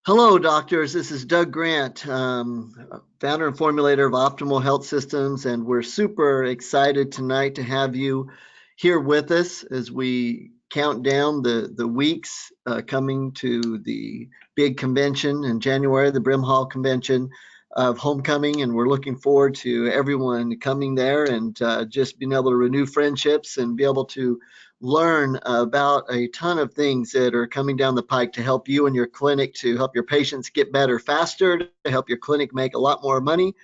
Hello, doctors. This is Doug Grant, founder and formulator of Optimal Health Systems, and we're super excited tonight to have you here with us as we count down the weeks coming to the big convention in January, the Brimhall Convention of Homecoming, and we're looking forward to everyone coming there and just being able to renew friendships and be able to learn about a ton of things that are coming down the pike to help you and your clinic, to help your patients get better faster, to help your clinic make a lot more money,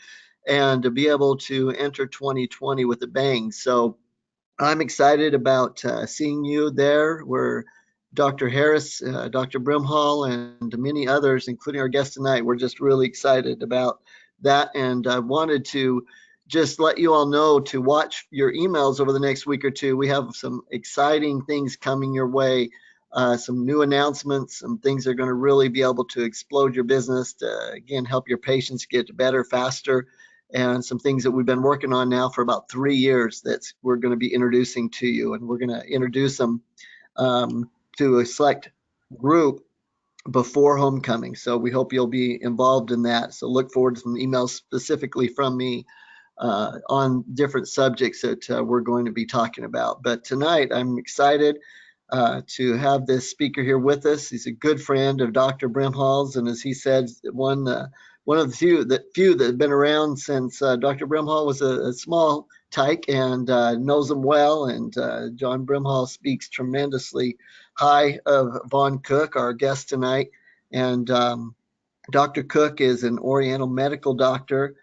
and to be able to enter 2020 with a bang. So I'm excited about seeing you there, where Dr. Harris, Dr. Brimhall, and many others, including our guest tonight, we're just really excited about that. And I wanted to just let you all know to watch your emails over the next week or two. We have some exciting things coming your way, some new announcements, some things that are going to really be able to explode your business, to, again, help your patients get better faster, and some things that we've been working on now for about 3 years that we're going to be introducing to you. And we're going to introduce them to a select group before homecoming. So we hope you'll be involved in that. So look forward to some emails specifically from me on different subjects that we're going to be talking about. But tonight, I'm excited to have this speaker here with us. He's a good friend of Dr. Brimhall's, and as he said, one of the few that have been around since Dr. Brimhall was a small tyke, and knows him well. And John Brimhall speaks tremendously high of Vaughn Cook, our guest tonight. And Dr. Cook is an Oriental medical doctor,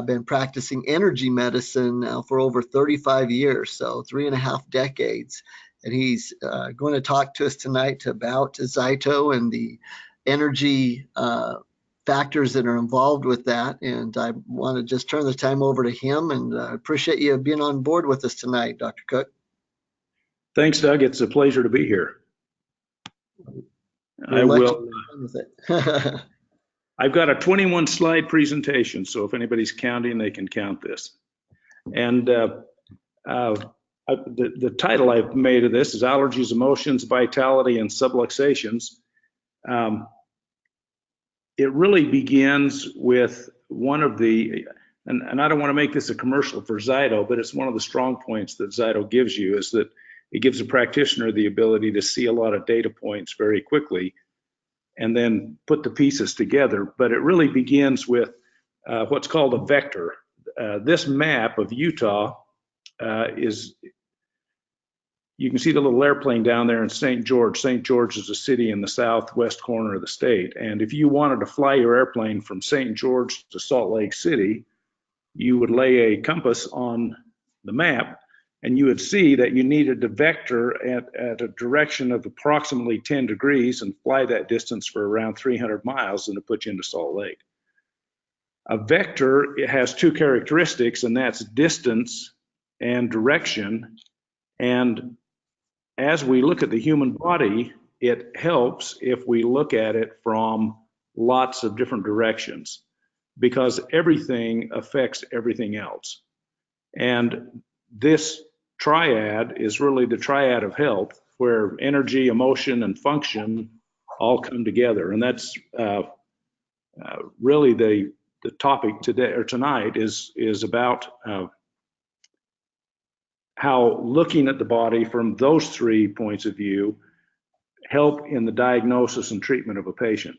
been practicing energy medicine now for over 35 years, so 3.5 decades. And he's going to talk to us tonight about ZYTO and the energy factors that are involved with that. And I want to just turn the time over to him, and appreciate you being on board with us tonight, Dr. Cook. Thanks, Doug. It's a pleasure to be here. I will. I've got a 21 slide presentation, so if anybody's counting, they can count this. And the title I've made of this is Allergies, Emotions, Vitality, and Subluxations. It really begins with one of the, and I don't want to make this a commercial for ZYTO, but it's one of the strong points that ZYTO gives you, is that it gives a practitioner the ability to see a lot of data points very quickly and then put the pieces together. But it really begins with what's called a vector. This map of Utah is, you can see the little airplane down there in St. George. St. George is a city in the southwest corner of the state. And if you wanted to fly your airplane from St. George to Salt Lake City, you would lay a compass on the map, and you would see that you needed to vector at a direction of approximately 10 degrees and fly that distance for around 300 miles and to put you into Salt Lake. A vector, it has two characteristics, and that's distance and direction. And as we look at the human body, it helps if we look at it from lots of different directions, because everything affects everything else. And this triad is really the triad of health, where energy, emotion, and function all come together. And that's really the topic today or tonight is about how looking at the body from those 3 points of view help in the diagnosis and treatment of a patient.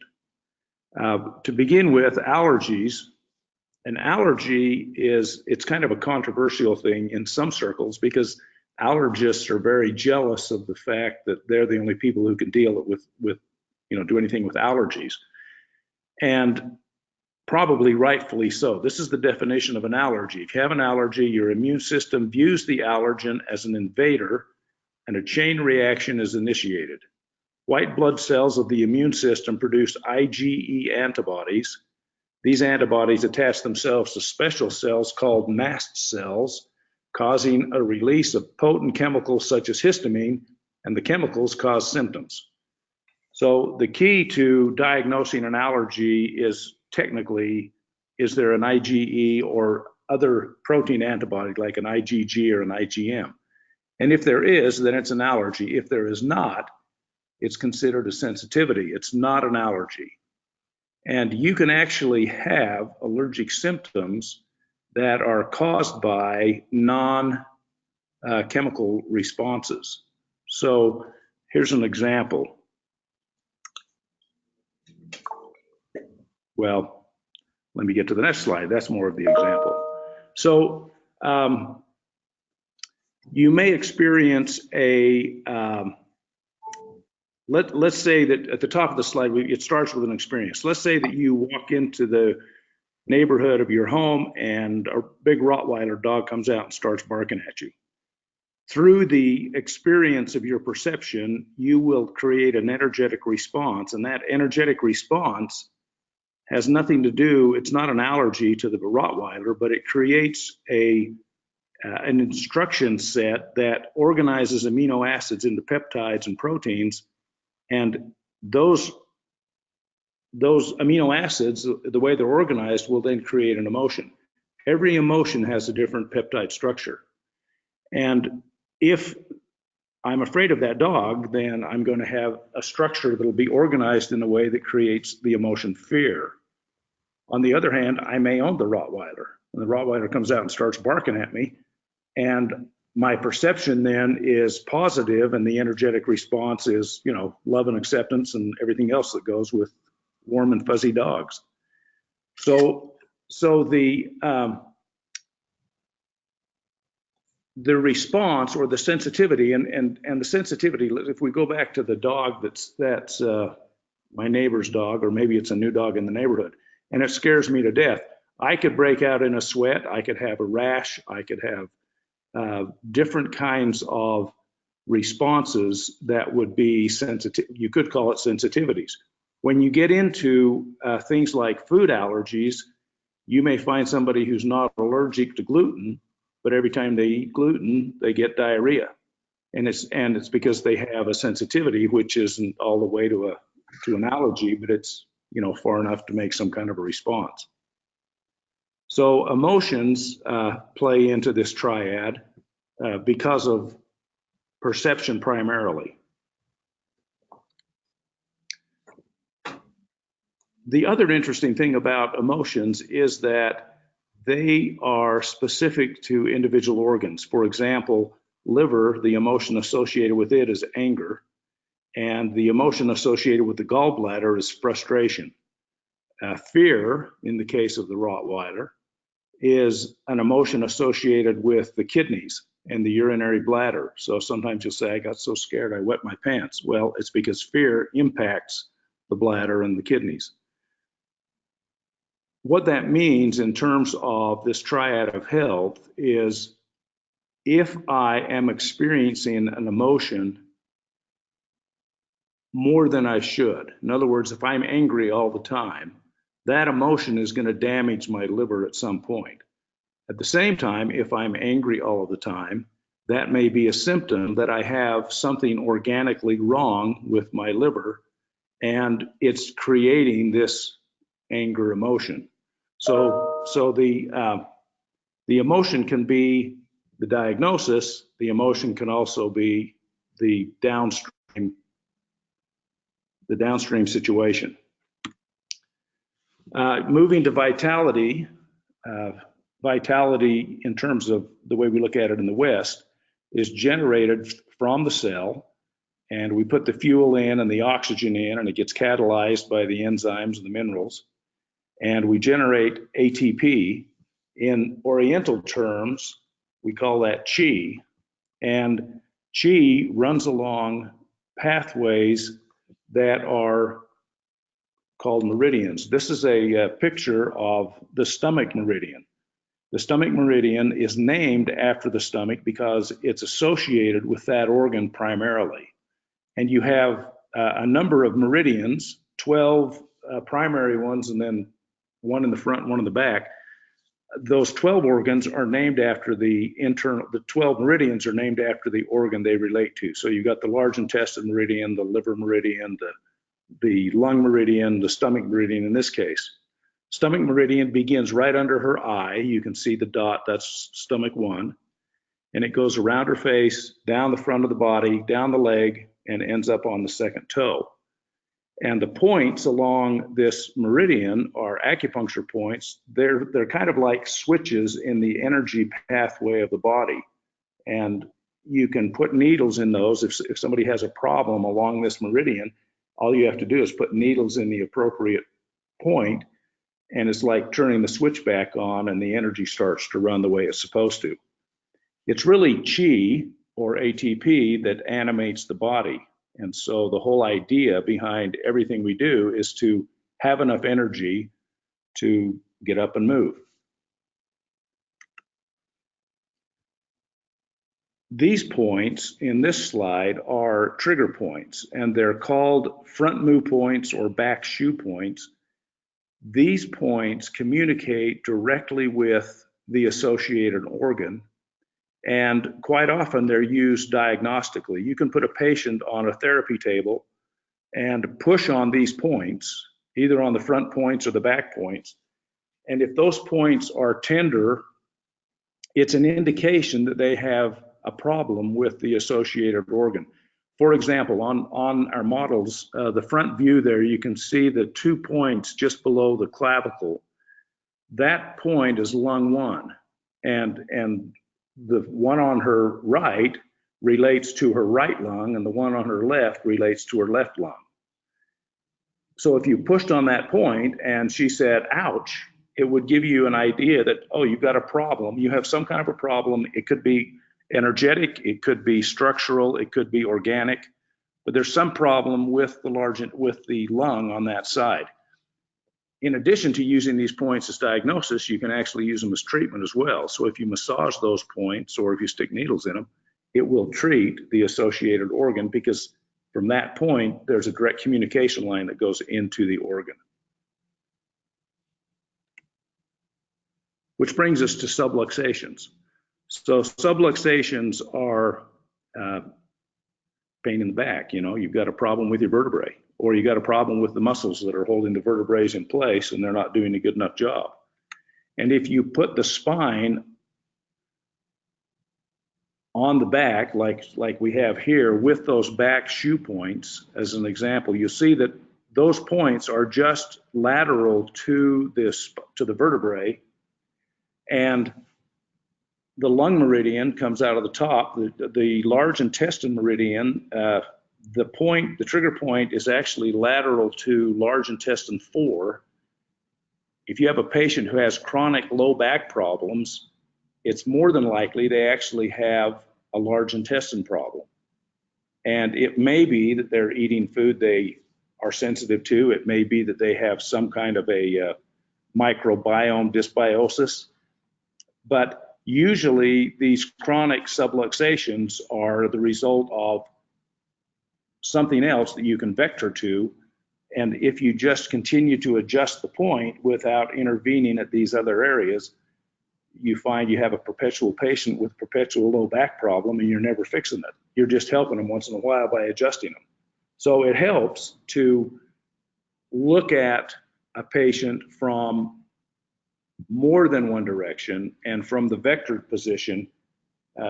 To begin with, allergies. An allergy it's kind of a controversial thing in some circles, because allergists are very jealous of the fact that they're the only people who can deal with do anything with allergies. And probably rightfully so. This is the definition of an allergy. If you have an allergy, your immune system views the allergen as an invader, and a chain reaction is initiated. White blood cells of the immune system produce IgE antibodies. These antibodies attach themselves to special cells called mast cells, causing a release of potent chemicals such as histamine, and the chemicals cause symptoms. So the key to diagnosing an allergy is technically, is there an IgE or other protein antibody like an IgG or an IgM? And if there is, then it's an allergy. If there is not, it's considered a sensitivity. It's not an allergy. And you can actually have allergic symptoms that are caused by non-chemical responses. So here's an example. Well, let me get to the next slide. That's more of the example. So you may experience a, let's say that at the top of the slide, it starts with an experience. Let's say that you walk into the neighborhood of your home and a big Rottweiler dog comes out and starts barking at you. Through the experience of your perception, you will create an energetic response, and that energetic response has nothing to do, it's not an allergy to the Rottweiler, but it creates an instruction set that organizes amino acids into peptides and proteins, and those amino acids, the way they're organized, will then create an emotion. Every emotion has a different peptide structure. And if I'm afraid of that dog, then I'm going to have a structure that'll be organized in a way that creates the emotion fear. On the other hand, I may own the Rottweiler, and the Rottweiler comes out and starts barking at me, and my perception then is positive, and the energetic response is, you know, love and acceptance and everything else that goes with warm and fuzzy dogs. So the response or the sensitivity and the sensitivity, if we go back to the dog that's my neighbor's dog, or maybe it's a new dog in the neighborhood, and it scares me to death, I could break out in a sweat, I could have a rash, I could have different kinds of responses that would be sensitive. You could call it sensitivities. When you get into things like food allergies, you may find somebody who's not allergic to gluten, but every time they eat gluten, they get diarrhea. And it's because they have a sensitivity, which isn't all the way to an allergy, but it's, you know, far enough to make some kind of a response. So emotions play into this triad because of perception primarily. The other interesting thing about emotions is that they are specific to individual organs. For example, liver, the emotion associated with it is anger, and the emotion associated with the gallbladder is frustration. Fear, in the case of the Rottweiler, is an emotion associated with the kidneys and the urinary bladder. So sometimes you'll say, I got so scared I wet my pants. Well, it's because fear impacts the bladder and the kidneys. What that means in terms of this triad of health is, if I am experiencing an emotion more than I should, in other words, if I'm angry all the time, that emotion is going to damage my liver at some point. At the same time, if I'm angry all of the time, that may be a symptom that I have something organically wrong with my liver, and it's creating this anger emotion. So the emotion can be the diagnosis. The emotion can also be the downstream situation. Moving to vitality. Vitality, in terms of the way we look at it in the West, is generated from the cell, and we put the fuel in and the oxygen in, and it gets catalyzed by the enzymes and the minerals, and we generate ATP. In Oriental terms, we call that chi, and chi runs along pathways that are called meridians. This is a picture of the stomach meridian. The stomach meridian is named after the stomach because it's associated with that organ primarily. And you have a number of meridians, 12 primary ones, and then one in the front and one in the back. Those 12 organs are named after the 12 meridians are named after the organ they relate to. So you've got the large intestine meridian, the liver meridian, the lung meridian, the stomach meridian in this case. Stomach meridian begins right under her eye. You can see the dot, that's stomach 1. And it goes around her face, down the front of the body, down the leg, and ends up on the second toe. And the points along this meridian are acupuncture points. They're kind of like switches in the energy pathway of the body. And you can put needles in those. If somebody has a problem along this meridian, all you have to do is put needles in the appropriate point, and it's like turning the switch back on, and the energy starts to run the way it's supposed to. It's really chi, or ATP, that animates the body. And so the whole idea behind everything we do is to have enough energy to get up and move. These points in this slide are trigger points, and they're called front mu points or back shu points. These points communicate directly with the associated organ, and quite often they're used diagnostically. You can put a patient on a therapy table and push on these points, either on the front points or the back points. And if those points are tender, it's an indication that they have a problem with the associated organ. For example, on our models, the front view there, you can see the 2 points just below the clavicle. That point is lung 1, and the one on her right relates to her right lung, and the one on her left relates to her left lung. So if you pushed on that point and she said, ouch, it would give you an idea that, oh, you've got a problem. You have some kind of a problem. It could be energetic, it could be structural, it could be organic, but there's some problem with the lung on that side. In addition to using these points as diagnosis, you can actually use them as treatment as well. So if you massage those points or if you stick needles in them, it will treat the associated organ, because from that point, there's a direct communication line that goes into the organ. Which brings us to subluxations. So subluxations are pain in the back. You know, you've got a problem with your vertebrae, or you got a problem with the muscles that are holding the vertebrae in place and they're not doing a good enough job. And if you put the spine on the back, like we have here, with those back shu points, as an example, you see that those points are just lateral to the vertebrae, and the lung meridian comes out of the top. The large intestine meridian, the trigger point is actually lateral to large intestine 4. If you have a patient who has chronic low back problems, it's more than likely they actually have a large intestine problem. And it may be that they're eating food they are sensitive to. It may be that they have some kind of a microbiome dysbiosis. But usually these chronic subluxations are the result of something else that you can vector to. And if you just continue to adjust the point without intervening at these other areas, you find you have a perpetual patient with perpetual low back problem, and you're never fixing it. You're just helping them once in a while by adjusting them. So it helps to look at a patient from more than one direction, and from the vectored position,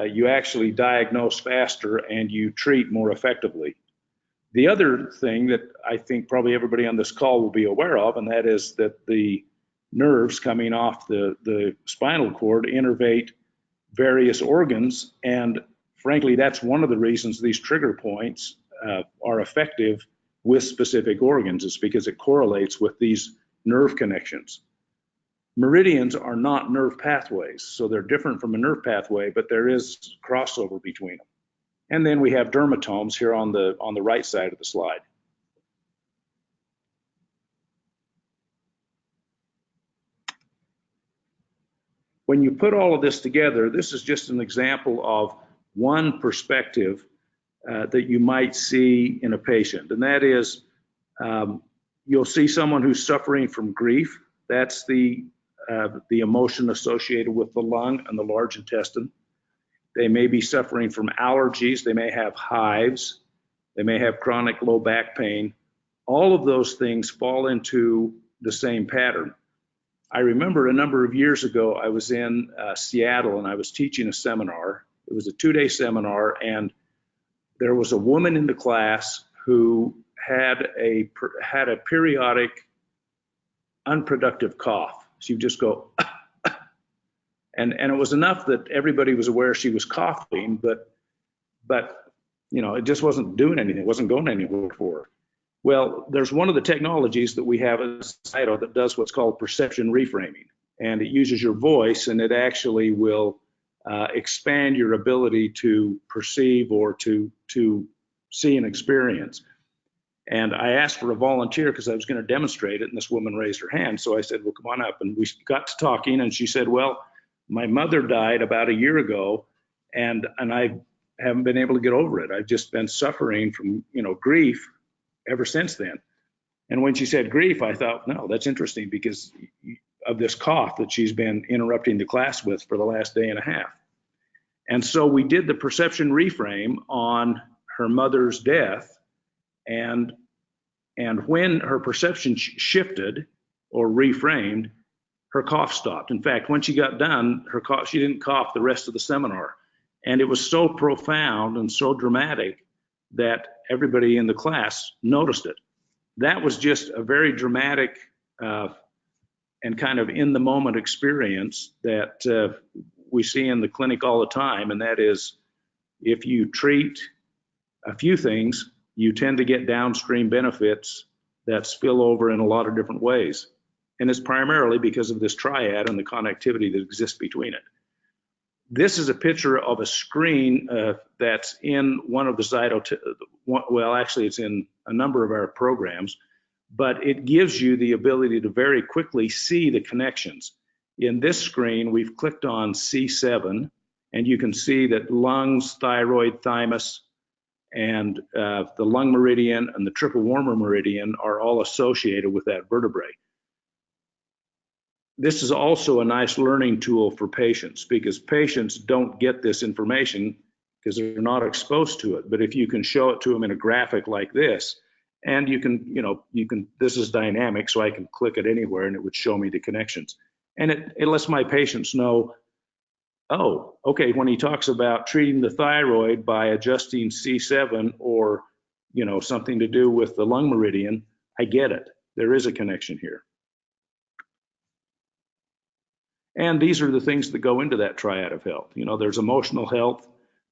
you actually diagnose faster and you treat more effectively. The other thing that I think probably everybody on this call will be aware of, and that is that the nerves coming off the spinal cord innervate various organs, and frankly, that's one of the reasons these trigger points are effective with specific organs, is because it correlates with these nerve connections. Meridians are not nerve pathways, so they're different from a nerve pathway, but there is crossover between them. And then we have dermatomes here on the right side of the slide. When you put all of this together, this is just an example of one perspective that you might see in a patient, and that is you'll see someone who's suffering from grief. That's the emotion associated with the lung and the large intestine. They may be suffering from allergies. They may have hives. They may have chronic low back pain. All of those things fall into the same pattern. I remember a number of years ago, I was in Seattle and I was teaching a seminar. It was a 2-day seminar, and there was a woman in the class who had a periodic unproductive cough. She would just go, and it was enough that everybody was aware she was coughing, but it just wasn't doing anything. It wasn't going anywhere for her. Well, there's one of the technologies that we have at ZYTO that does what's called perception reframing, and it uses your voice, and it actually will expand your ability to perceive or to see and experience. And I asked for a volunteer because I was going to demonstrate it, and this woman raised her hand. So I said, well, come on up. And we got to talking, and she said, well, my mother died about a year ago, and I haven't been able to get over it. I've just been suffering from, grief ever since then. And when she said grief, I thought, no, that's interesting because of this cough that she's been interrupting the class with for the last day and a half. And so we did the perception reframe on her mother's death. And when her perception shifted or reframed, her cough stopped. In fact, when she got done, she didn't cough the rest of the seminar. And it was so profound and so dramatic that everybody in the class noticed it. That was just a very dramatic and kind of in the moment experience that we see in the clinic all the time. And that is, if you treat a few things, you tend to get downstream benefits that spill over in a lot of different ways. And it's primarily because of this triad and the connectivity that exists between it. This is a picture of a screen that's in one of the ZYTO, well, actually it's in a number of our programs, but it gives you the ability to very quickly see the connections. In this screen, we've clicked on C7, and you can see that lungs, thyroid, thymus, and the lung meridian and the triple warmer meridian are all associated with that vertebrae. This is also a nice learning tool for patients because patients don't get this information because they're not exposed to it. But if you can show it to them in a graphic like this, and you can, this is dynamic, so I can click it anywhere and it would show me the connections. And it lets my patients know, oh, okay, when he talks about treating the thyroid by adjusting C7 or, something to do with the lung meridian, I get it. There is a connection here. And these are the things that go into that triad of health. There's emotional health,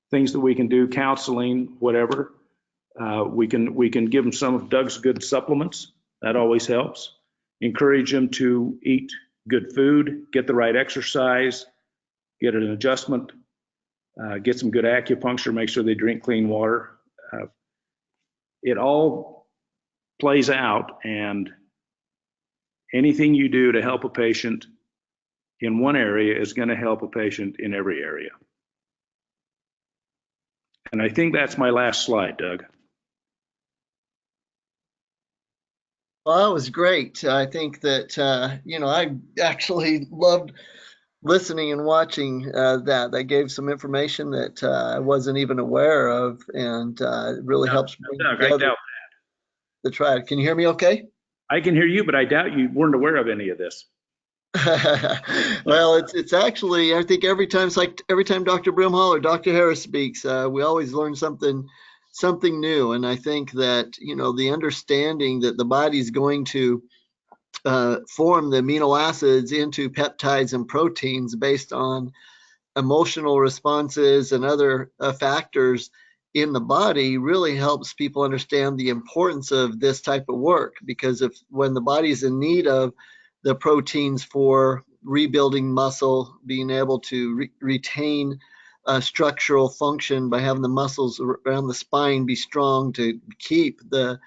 things that we can do, counseling, whatever. We can give them some of Doug's good supplements. That always helps. Encourage them to eat good food, get the right exercise, get an adjustment, get some good acupuncture, make sure they drink clean water. It all plays out, and anything you do to help a patient in one area is going to help a patient in every area. And I think that's my last slide, Doug. Well, that was great. I think that, I actually loved listening and watching that. That gave some information that I wasn't even aware of, and it really helps bring Doug, together I doubt the triad. Can you hear me okay? I can hear you, but I doubt you weren't aware of any of this. Well, it's actually, I think every time Dr. Brimhall or Dr. Harris speaks, we always learn something new. And I think that, the understanding that the body's going to form the amino acids into peptides and proteins based on emotional responses and other factors in the body really helps people understand the importance of this type of work. Because when the body is in need of the proteins for rebuilding muscle, being able to retain structural function by having the muscles around the spine be strong to keep the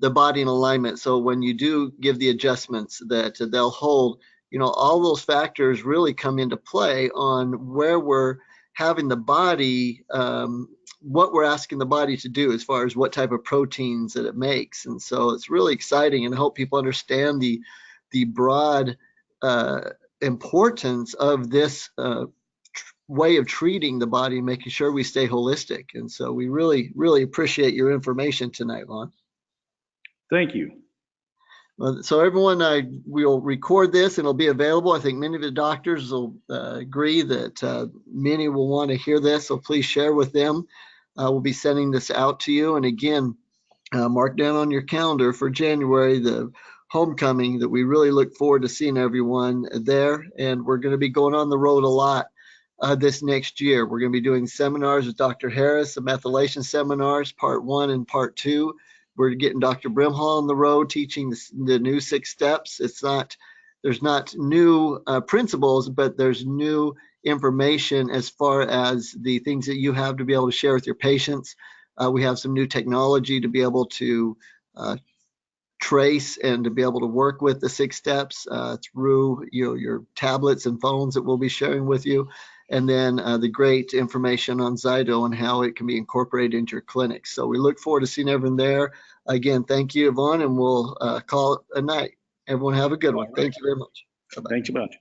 body in alignment. So when you do give the adjustments that they'll hold, all those factors really come into play on where we're having the body, what we're asking the body to do as far as what type of proteins that it makes. And so it's really exciting, and I hope people understand the broad importance of this way of treating the body and making sure we stay holistic. And so we really, really appreciate your information tonight, Lon. Thank you. So everyone, we'll record this and it'll be available. I think many of the doctors will agree that many will want to hear this, so please share with them. We'll be sending this out to you. And again, Mark down on your calendar for January, the homecoming, that we really look forward to seeing everyone there. And we're going to be going on the road a lot this next year. We're going to be doing seminars with Dr. Harris, the methylation seminars, part 1 and part 2. We're getting Dr. Brimhall on the road teaching the new 6 steps. There's not new principles, but there's new information as far as the things that you have to be able to share with your patients. We have some new technology to be able to trace and to be able to work with the 6 steps through your tablets and phones that we'll be sharing with you. And then the great information on ZYTO and how it can be incorporated into your clinic. So we look forward to seeing everyone there. Again, thank you, Yvonne, and we'll call it a night. Everyone have a good one. Thank you very much. Bye-bye. Thank you much.